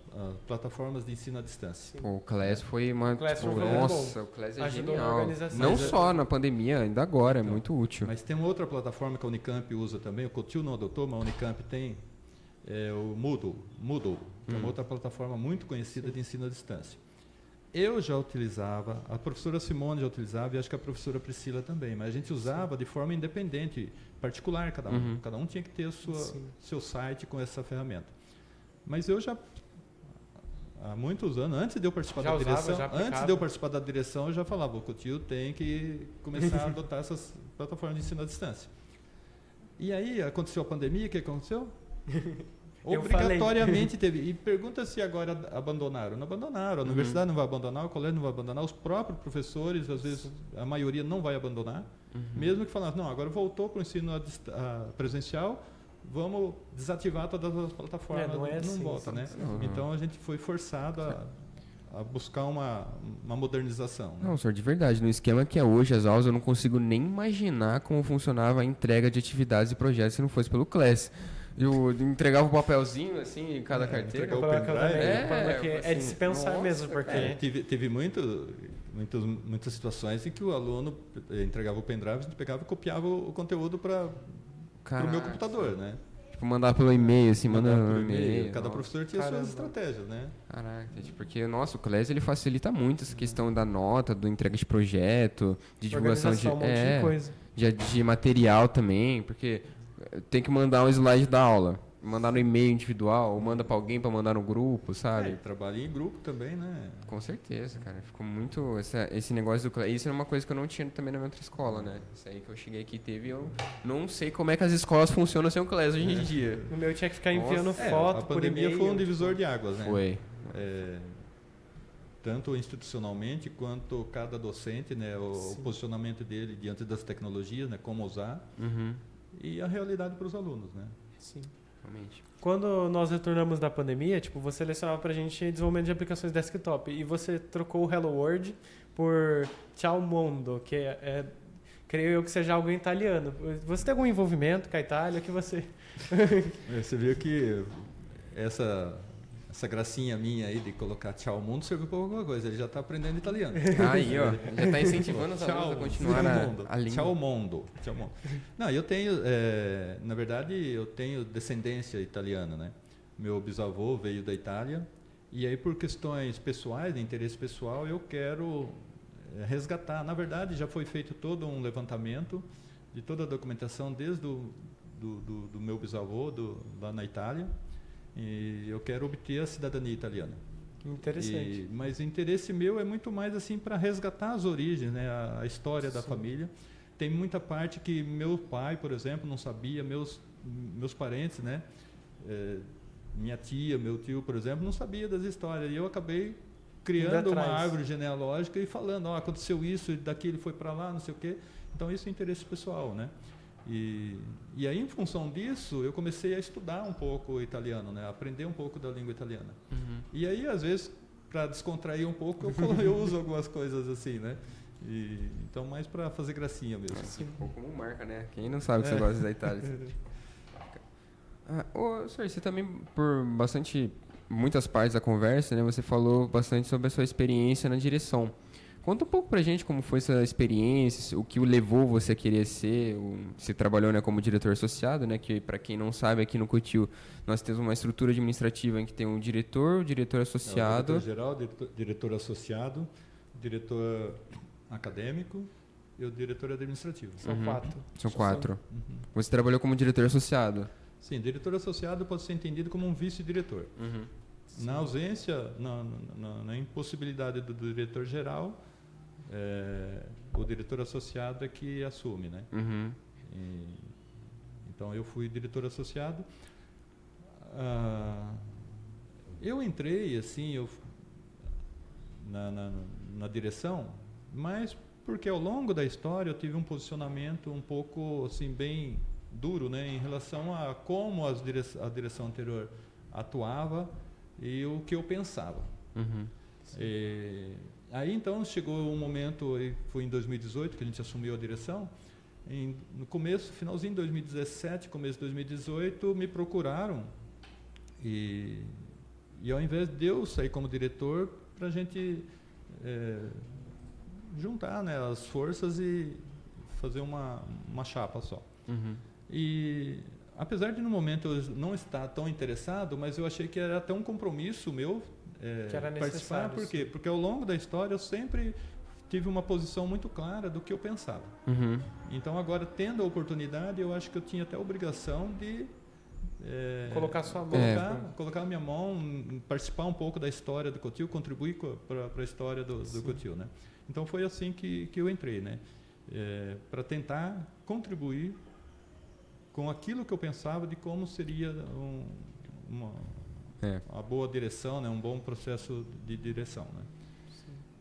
B: plataformas de ensino à distância.
A: Pô, o Class foi uma.
C: O Class
A: tipo,
C: foi muito
A: nossa,
C: bom.
A: o Class é
C: Ajudou na
A: genial.
C: organização.
A: Não
C: Mas
A: só na pandemia, ainda agora,
B: Então,
A: é muito útil.
B: Mas tem uma outra plataforma que a Unicamp usa também. O Cotil não adotou, mas a Unicamp tem. O Moodle, que é uma outra plataforma muito conhecida de ensino à distância. Eu já utilizava, a professora Simone já utilizava e acho que a professora Priscila também, mas a gente usava de forma independente, particular cada um.
A: Uhum.
B: Cada um tinha que ter seu site com essa ferramenta. Mas eu já, há muitos anos, antes de eu participar
C: Já
B: da
C: usava,
B: direção,
C: já aplicava.
B: antes de eu participar da direção, eu já falava, o Cotil tem que começar a adotar essas plataformas de ensino à distância. E aí aconteceu a pandemia, o que aconteceu?
C: Eu
B: Obrigatoriamente teve. E pergunta se agora abandonaram. Não abandonaram. A universidade não vai abandonar, o colégio não vai abandonar, os próprios professores, às vezes, a maioria não vai abandonar. Mesmo que falassem, não, agora voltou para o ensino presencial, vamos desativar todas as plataformas.
C: Não é assim,
B: volta, né?
A: Uhum.
B: Então a gente foi forçado a buscar uma modernização. Né?
A: Não, senhor, de verdade, no esquema que é hoje as aulas, eu não consigo nem imaginar como funcionava a entrega de atividades e projetos se não fosse pelo Class. Eu entregava um papelzinho, assim, em cada carteira.
B: entregava o pendrive.
C: É de se pensar
A: nossa,
C: mesmo, porque...
B: Teve muitas situações em que o aluno entregava o pendrive, a gente pegava e copiava o conteúdo para o meu computador, né?
A: Tipo, mandar pelo e-mail, assim,
B: Mandava
A: mandando
B: por
A: e-mail.
B: Cada professor tinha
C: Caramba.
B: suas estratégias, né?
A: Caraca, tipo, porque, nossa, o Class, ele facilita muito essa questão da nota, do entrega de projeto, de divulgação de,
C: Organização, um monte de coisa.
A: de material também, porque tem que mandar um slide da aula, mandar no e-mail individual, ou manda pra alguém pra mandar no grupo, sabe?
B: E trabalha em grupo também, né?
A: Com certeza, cara. Ficou muito. Esse negócio do Class. Isso era uma coisa que eu não tinha também na minha outra escola, né? Isso aí que eu cheguei aqui teve. Eu não sei como é que as escolas funcionam sem o Class hoje em dia.
C: No meu tinha que ficar enviando
A: Nossa,
C: foto
B: A
C: por
B: pandemia
C: e-mail.
B: foi um divisor de águas, né?
A: Foi.
B: Tanto institucionalmente quanto cada docente, né? O posicionamento dele diante das tecnologias, né? Como usar.
A: Uhum.
B: E a realidade para os alunos, né?
C: Sim.
A: Realmente.
C: Quando nós retornamos da pandemia, tipo, você lecionava pra gente desenvolvimento de aplicações desktop e você trocou o Hello World por Ciao Mondo, que creio eu que seja algo em italiano. Você tem algum envolvimento com a Itália que você...
B: Você viu que essa gracinha minha aí de colocar tchau mundo serviu para alguma coisa. Ele já está aprendendo italiano.
A: Aí, ó. Já está incentivando os alunos a continuar a língua.
B: Tchau mundo. Tchau mundo. Não, eu tenho, na verdade, eu tenho descendência italiana, né? Meu bisavô veio da Itália e aí por questões pessoais, de interesse pessoal, eu quero resgatar. Na verdade, já foi feito todo um levantamento de toda a documentação desde do meu bisavô lá na Itália. E eu quero obter a cidadania italiana.
C: Interessante.
B: Mas o interesse meu é muito mais assim para resgatar as origens, né, a história da família. Tem muita parte que meu pai, por exemplo, não sabia, meus parentes, né, minha tia, meu tio, por exemplo, não sabia das histórias. E eu acabei criando uma árvore genealógica e falando, aconteceu isso, daqui ele foi para lá, não sei o quê. Então isso é interesse pessoal, né? E aí, em função disso, eu comecei a estudar um pouco o italiano, né? Aprender um pouco da língua italiana.
A: Uhum.
B: E aí, às vezes, para descontrair um pouco, eu uso algumas coisas assim, né? Então, mais para fazer gracinha mesmo.
A: Ficou como marca, né? Quem não sabe que você gosta da Itália? Senhor, você também, por muitas partes da conversa, né? Você falou bastante sobre a sua experiência na direção. Conta um pouco pra gente como foi essa experiência, o que o levou você a querer ser, você trabalhou, né, como diretor associado, né, que para quem não sabe, aqui no Cotil nós temos uma estrutura administrativa em que tem um diretor, o diretor associado...
B: O diretor-geral, diretor associado, diretor acadêmico e o diretor administrativo.
C: São quatro.
A: São quatro.
B: Uhum.
A: Você trabalhou como diretor associado?
B: Sim, diretor associado pode ser entendido como um vice-diretor.
A: Uhum.
B: Na ausência, na impossibilidade do diretor-geral, o diretor associado é que assume, né?
A: Uhum.
B: Então eu fui diretor associado. Eu entrei assim, na direção, mas porque ao longo da história eu tive um posicionamento um pouco assim bem duro, né, em relação a como a direção anterior atuava e o que eu pensava.
A: Uhum.
B: Aí então chegou um momento, foi em 2018 que a gente assumiu a direção. No começo, finalzinho de 2017, começo de 2018, me procuraram e ao invés de eu sair como diretor, para a gente juntar, né, as forças e fazer uma chapa só.
A: Uhum.
B: E apesar de no momento eu não estar tão interessado, mas eu achei que era até um compromisso meu
C: que era
B: participar. Por quê? Porque ao longo da história eu sempre tive uma posição muito clara do que eu pensava.
A: Uhum.
B: Então agora, tendo a oportunidade, eu acho que eu tinha até a obrigação de
C: colocar sua mão,
B: colocar a minha mão, participar um pouco da história do Cotil, contribuir para a história do Cotil, né? Então foi assim que eu entrei, né? Para tentar contribuir com aquilo que eu pensava de como seria uma boa direção, né? Um bom processo de direção, né?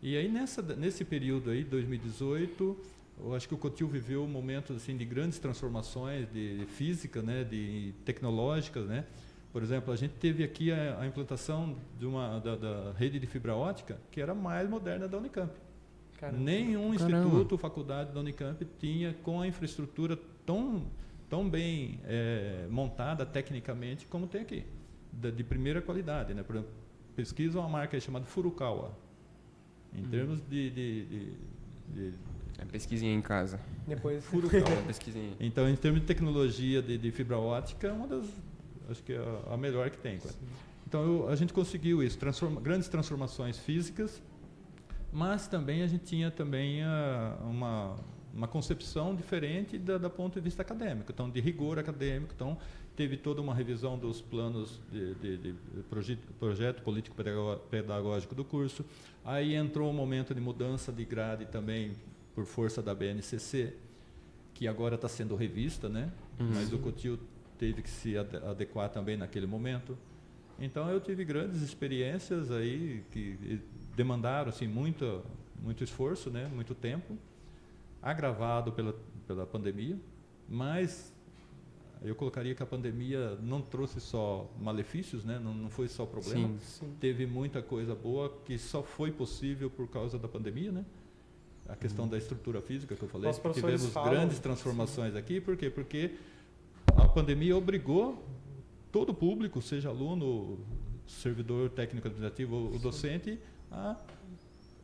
B: E aí nesse período aí, 2018, eu acho que o Cotil viveu momentos assim de grandes transformações de física, né? De tecnológicas, né? Por exemplo, a gente teve aqui a implantação da rede de fibra ótica, que era a mais moderna da Unicamp.
C: Caramba.
B: Nenhum
A: Caramba.
B: instituto ou faculdade da Unicamp tinha com a infraestrutura tão bem montada tecnicamente como tem aqui, de primeira qualidade, né? Por exemplo, pesquisa uma marca chamada Furukawa, em termos de
A: Pesquisinha em casa.
C: Depois.
B: Furukawa.
A: Pesquisinha.
B: Então, em termos de tecnologia de fibra ótica, é uma das, acho que é a melhor que tem. Então, a gente conseguiu isso, grandes transformações físicas, mas também a gente tinha também uma concepção diferente do ponto de vista acadêmico, então de rigor acadêmico. Então teve toda uma revisão dos planos de projeto político pedagógico do curso. Aí entrou um momento de mudança de grade também por força da BNCC, que agora está sendo revista, né? Mas o COTIL teve que se adequar também naquele momento. Então eu tive grandes experiências aí que demandaram assim muito esforço, né? Muito tempo, agravado pela pandemia, mas eu colocaria que a pandemia não trouxe só malefícios, né? Não foi só problema.
C: Sim.
B: Teve muita coisa boa que só foi possível por causa da pandemia, né? A questão da estrutura física que eu falei,
C: Os professores
B: tivemos
C: falam,
B: grandes transformações aqui. Por quê? Porque a pandemia obrigou todo o público, seja aluno, servidor técnico administrativo ou docente, a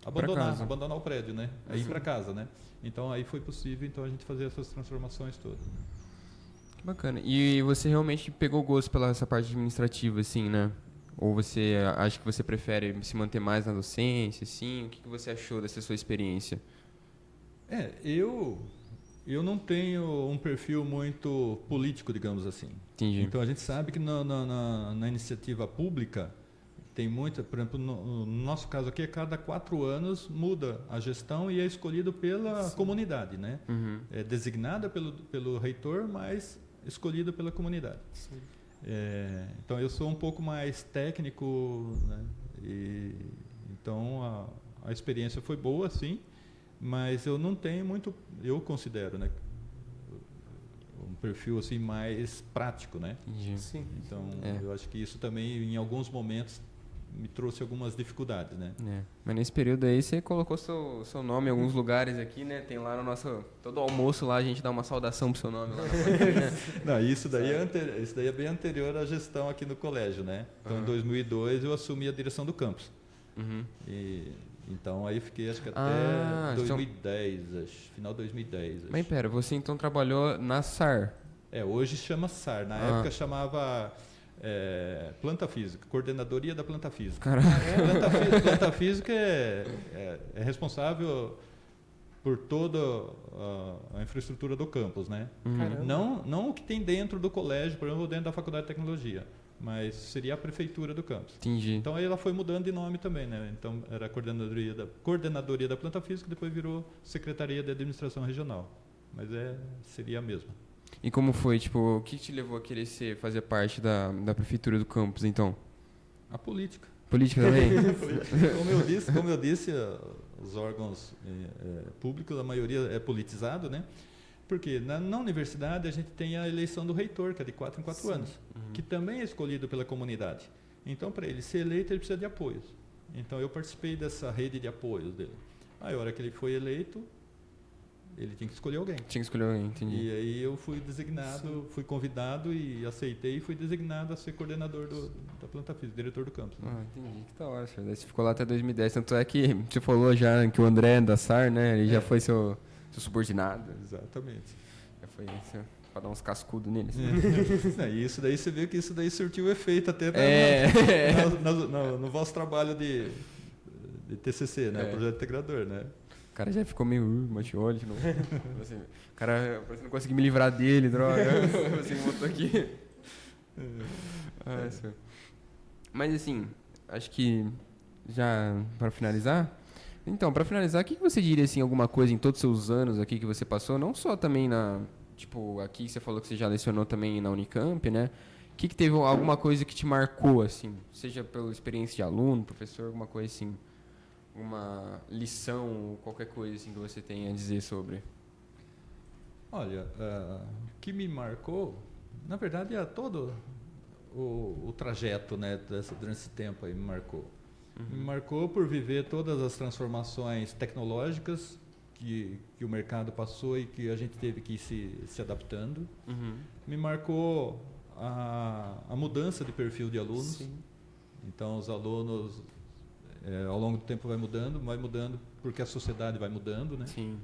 B: abandonar o prédio, né? A ir para casa, né? Então aí foi possível então a gente fazer essas transformações todas.
A: Que bacana. E você realmente pegou gosto pela essa parte administrativa, assim, né? Ou você acha que você prefere se manter mais na docência, assim? O que você achou dessa sua experiência?
B: Eu não tenho um perfil muito político, digamos assim.
A: Entendi.
B: Então a gente sabe que na iniciativa pública tem muita, por exemplo, no nosso caso aqui, a cada 4 anos muda a gestão e é escolhido pela comunidade, né? É designada pelo reitor, mas escolhida pela comunidade. Então eu sou um pouco mais técnico, né? Então a experiência foi boa, sim, mas eu não tenho muito, eu considero, né, um perfil assim mais prático, né?
A: Entendi.
C: Sim.
B: Então eu acho que isso também em alguns momentos me trouxe algumas dificuldades, né?
A: Mas nesse período aí você colocou seu nome em alguns lugares aqui, né? Tem lá no nosso... Todo almoço lá a gente dá uma saudação pro seu nome lá.
B: Não, isso daí é bem anterior à gestão aqui no colégio, né? Então em 2002 eu assumi a direção do campus. Então aí fiquei acho que até 2010, final de 2010.
A: Mas pera, você então trabalhou na SAR?
B: Hoje chama SAR, na época chamava Planta Física, Coordenadoria da Planta Física. Planta Física é responsável por toda a infraestrutura do campus, né? Não o que tem dentro do colégio, por exemplo, dentro da Faculdade de Tecnologia, mas seria a prefeitura do campus.
A: Entendi.
B: Então aí ela foi mudando de nome também, né? Então era a Coordenadoria da Planta Física, depois virou Secretaria de Administração Regional, mas seria a mesma.
A: E como foi, tipo, o que te levou a querer fazer parte da prefeitura do campus, então?
B: A política.
A: Política também?
B: Como eu disse, os órgãos públicos, a maioria é politizado, né? Porque na universidade a gente tem a eleição do reitor, que é de 4 em 4 anos, que também é escolhido pela comunidade. Então, para ele ser eleito, ele precisa de apoios. Então, eu participei dessa rede de apoios dele. Aí, a hora que ele foi eleito, ele tinha que escolher alguém.
A: Tinha que escolher alguém, entendi.
B: E aí eu fui designado, fui convidado e aceitei e fui designado a ser coordenador da Planta Física, diretor do campus.
A: Ah, entendi, que da hora, senhor. Daí você ficou lá até 2010, tanto é que você falou já que o André da SAR, né, ele já foi seu subordinado.
B: Exatamente.
A: Já foi para dar uns cascudos neles.
B: E isso daí você vê que isso daí surtiu efeito até no vosso trabalho de TCC, né, projeto integrador, né?
A: O cara já ficou meio machioli, não. Assim, o cara parece que não consegui me livrar dele, droga. Você me botou aqui. Mas assim, acho que já para finalizar. Então, para finalizar, o que você diria assim, alguma coisa em todos os seus anos aqui que você passou, não só também tipo, aqui você falou que você já lecionou também na Unicamp, né? O que teve alguma coisa que te marcou assim, seja pela experiência de aluno, professor, alguma coisa assim? Uma lição, qualquer coisa assim que você tenha a dizer sobre?
B: Olha, o que me marcou, na verdade, é todo o trajeto, né, durante esse tempo aí me marcou. Me marcou por viver todas as transformações tecnológicas que o mercado passou e que a gente teve que ir se adaptando. Me marcou a mudança de perfil de alunos.
C: Sim.
B: Então, os alunos, ao longo do tempo vai mudando porque a sociedade vai mudando, né?
A: Sim.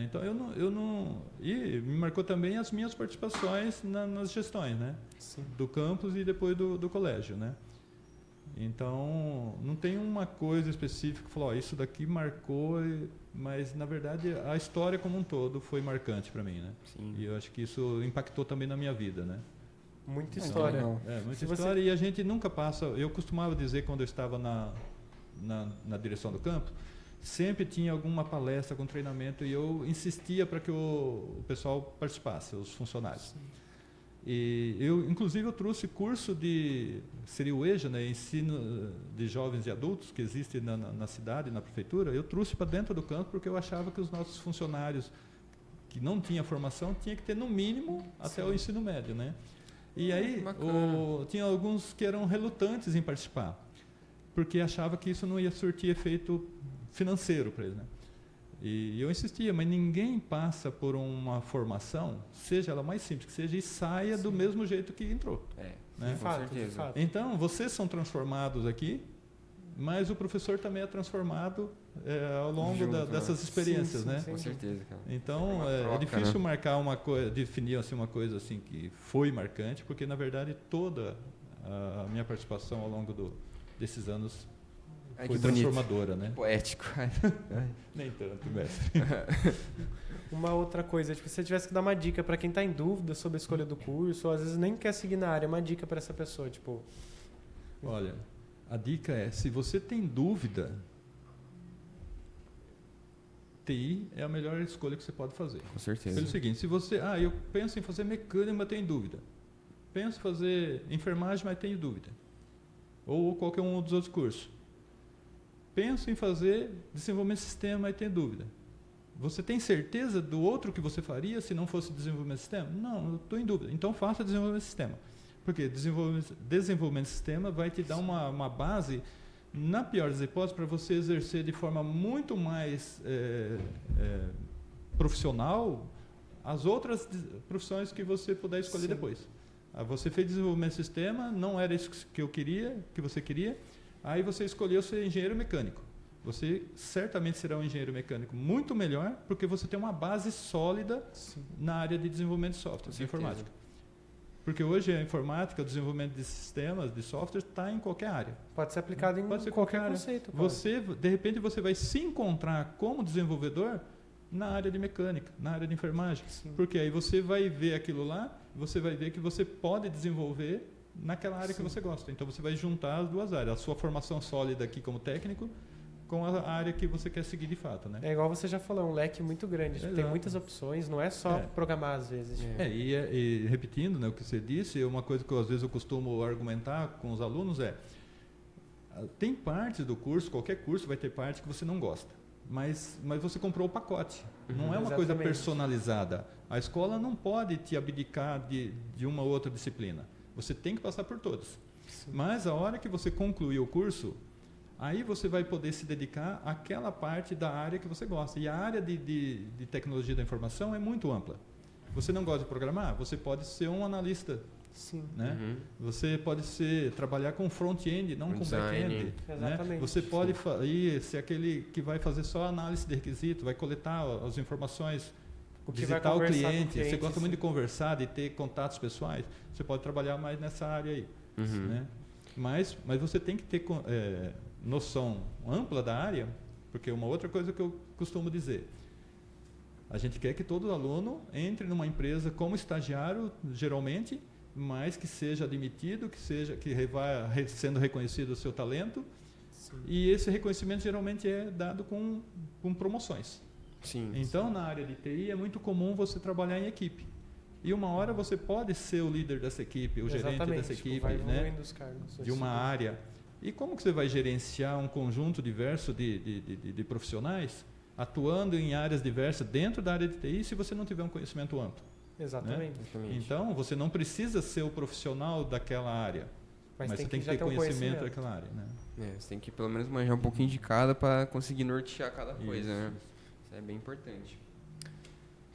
B: Então, eu não... E me marcou também as minhas participações nas gestões, né?
C: Sim.
B: Do campus e depois do colégio, né? Então, não tem uma coisa específica que falou, isso daqui marcou, mas, na verdade, a história como um todo foi marcante para mim, né?
A: Sim.
B: E eu acho que isso impactou também na minha vida, né?
C: Muita
A: Ah,
C: história.
A: legal.
B: Muita
C: Se
B: história e a gente nunca passa... Eu costumava dizer, quando eu estava na direção do campo, sempre tinha alguma palestra com treinamento e eu insistia para que o pessoal participasse, os funcionários.
C: Sim.
B: E inclusive eu trouxe curso seria o EJA, né, ensino de jovens e adultos, que existe na cidade, na prefeitura, eu trouxe para dentro do campo porque eu achava que os nossos funcionários que não tinham formação tinha que ter no mínimo até o ensino médio, né? E aí tinha alguns que eram relutantes em participar, porque achava que isso não ia surtir efeito financeiro para eles, né? E eu insistia, mas ninguém passa por uma formação, seja ela mais simples que seja, e saia do mesmo jeito que entrou. Né?
C: De fato, de fato.
B: Então, vocês são transformados aqui, mas o professor também é transformado ao longo dessas experiências,
C: sim,
B: né?
C: sim,
A: Com certeza, cara.
B: Então,
A: Uma
B: é
A: troca,
B: difícil
A: né?
B: marcar uma coisa, definir assim, uma coisa assim que foi marcante, porque, na verdade, toda a minha participação ao longo desses anos
A: Ai,
B: foi
A: que bonito.
B: transformadora, né?
A: Poético.
B: Nem tanto, mestre.
C: Uma outra coisa, tipo, se você tivesse que dar uma dica para quem está em dúvida sobre a escolha do curso, ou às vezes nem quer seguir na área, uma dica para essa pessoa, tipo...
B: Olha, a dica é, se você tem dúvida, TI é a melhor escolha que você pode fazer.
A: Com certeza.
B: Pelo seguinte, se você... eu penso em fazer mecânica, mas tenho dúvida. Penso em fazer enfermagem, mas tenho dúvida. Ou qualquer um dos outros cursos. Penso em fazer desenvolvimento de sistema, mas tenho dúvida. Você tem certeza do outro que você faria se não fosse desenvolvimento de sistema? Não, eu estou em dúvida. Então faça desenvolvimento de sistema. Porque desenvolvimento de sistema vai te dar uma base, na pior das hipóteses, para você exercer de forma muito mais profissional as outras profissões que você puder escolher
C: Sim.
B: depois. Você fez desenvolvimento de sistema, não era isso que você queria, aí você escolheu ser engenheiro mecânico. Você certamente será um engenheiro mecânico muito melhor, porque você tem uma base sólida na área de desenvolvimento de software, de informática. Porque hoje a informática, o desenvolvimento de sistemas, de software, está em qualquer área.
C: Pode ser aplicado em qualquer
B: área.
C: conceito. Pode.
B: De repente, você vai se encontrar como desenvolvedor na área de mecânica, na área de enfermagem.
C: Sim.
B: Porque aí você vai ver aquilo lá, você vai ver que você pode desenvolver naquela área que você gosta. Então, você vai juntar as duas áreas. A sua formação sólida aqui como técnico com a área que você quer seguir de fato, né?
C: É igual você já falou, um leque muito grande. Tipo, tem
B: Exato.
C: muitas opções, não é só programar às vezes. Tipo.
B: E repetindo, né, o que você disse, uma coisa que às vezes eu costumo argumentar com os alunos tem partes do curso, qualquer curso vai ter parte que você não gosta, mas você comprou o pacote, não é uma coisa personalizada. A escola não pode te abdicar de uma ou outra disciplina, você tem que passar por todas.
C: Sim.
B: Mas a hora que você concluir o curso, aí você vai poder se dedicar àquela parte da área que você gosta. E a área de tecnologia da informação é muito ampla. Você não gosta de programar? Você pode ser um analista.
C: Sim.
B: Né? Você pode trabalhar com front-end, não com back-end.
C: Exatamente.
B: Né? Você pode ser aquele que vai fazer só análise de requisito, vai coletar as informações, visitar o cliente. Você gosta muito de conversar, de ter contatos pessoais. Você pode trabalhar mais nessa área aí. Né? Mas você tem que ter noção ampla da área, porque uma outra coisa que eu costumo dizer, a gente quer que todo aluno entre numa empresa como estagiário, geralmente, mas que seja admitido, que vá sendo reconhecido o seu talento. Sim. E esse reconhecimento geralmente é dado com promoções.
A: Sim,
B: então, na área de TI é muito comum você trabalhar em equipe. E uma hora você pode ser o líder dessa equipe, o gerente dessa equipe,
C: vai
B: né?
C: Os cargos,
B: de uma área. E como que você vai gerenciar um conjunto diverso de profissionais atuando em áreas diversas dentro da área de TI se você não tiver um conhecimento amplo?
C: Exatamente.
A: Exatamente.
B: Então, você não precisa ser o profissional daquela área, mas você tem que
C: já
B: ter
C: ter um
B: conhecimento daquela área. Né?
A: Você tem que pelo menos manjar um pouquinho de cada para conseguir nortear cada coisa,
B: Isso,
A: né?
B: isso.
A: Isso é bem importante.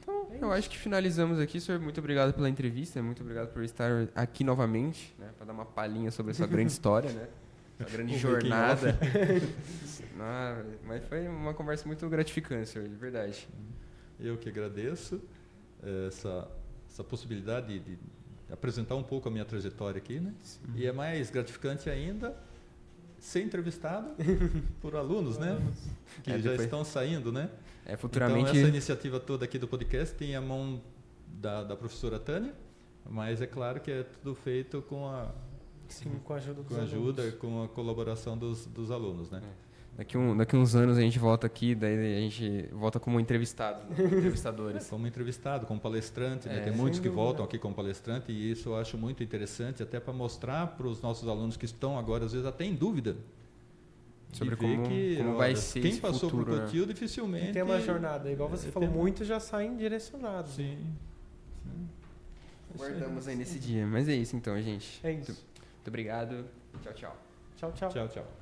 A: Então, eu acho que finalizamos aqui, senhor. Muito obrigado pela entrevista, muito obrigado por estar aqui novamente, né? Para dar uma palhinha sobre a sua grande história, né? Sua grande jornada. Mas foi uma conversa muito gratificante, senhor, de verdade.
B: Eu que agradeço essa possibilidade de apresentar um pouco a minha trajetória aqui, né? E é mais gratificante ainda ser entrevistado por alunos, né? Que já estão saindo, né?
A: Futuramente...
B: Então, essa iniciativa toda aqui do podcast tem a mão da professora Tânia, mas é claro que é tudo feito com a ajuda, com a colaboração dos alunos, né?
A: Daqui uns anos a gente volta aqui, daí a gente volta como entrevistado, né? Entrevistadores.
B: Como entrevistado, como palestrante, né? Tem muitos que voltam aqui como palestrante e isso eu acho muito interessante, até para mostrar para os nossos alunos que estão agora, às vezes até em dúvida,
A: sobre
B: como
A: vai ser
B: quem
A: esse
B: passou
A: futuro,
B: por Cotil dificilmente...
C: E tem uma jornada, igual você falou, muitos já saem direcionados.
B: Sim.
A: Guardamos aí nesse dia. Mas é isso então, gente.
C: É isso.
A: Muito obrigado. Tchau, tchau.
C: Tchau, tchau.
B: Tchau, tchau.